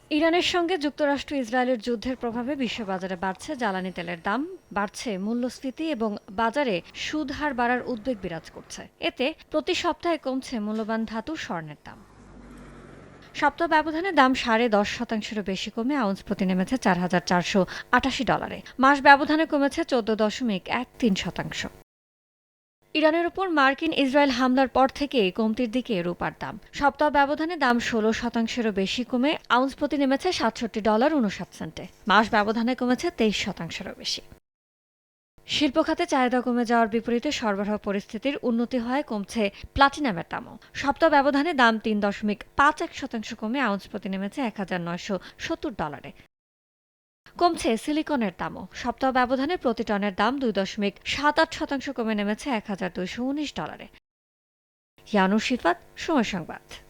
ইরানের সঙ্গে যুক্তরাষ্ট্র ইসরায়েলের যুদ্ধের প্রভাবে বিশ্ববাজারে বাড়ছে জ্বালানি তেলের দাম, বাড়ছে মূল্যস্ফীতি এবং বাজারে সুদ হার বাড়ার উদ্বেগ বিরাজ করছে। এতে প্রতি সপ্তাহে কমছে মূল্যবান ধাতু স্বর্ণের দাম। সপ্তাহ ব্যবধানে দাম 10.৫%-এরও বেশি কমে আউন্স প্রতি নেমেছে $৪,৪৮৮। মাস ব্যবধানে কমেছে ১৪.১৩%। ইরানের উপর মার্কিন ইসরায়েল হামলার পর থেকেই কমতির দিকে রূপার দাম। সপ্তাহ ব্যবধানে দাম ১৬%-এরও বেশি কমে আউন্স প্রতি নেমেছে $৬৭.৫৯। মাস ব্যবধানে কমেছে ২৩%-এরও বেশি। শিল্প খাতে চাহিদা কমে যাওয়ার বিপরীতে সরবরাহ পরিস্থিতির উন্নতি হয় কমছে প্লাটিনামের দামও। সপ্তাহ ব্যবধানে দাম ৩.৫১% কমে আউন্স প্রতি নেমেছে $১,৯৭০। কমছে সিলিকনের দামও। সপ্তাহ ব্যবধানে প্রতি টনের দাম ২.৭৮% কমে নেমেছে $১,২১৯। ইয়ানুর শিফাত, সময় সংবাদ।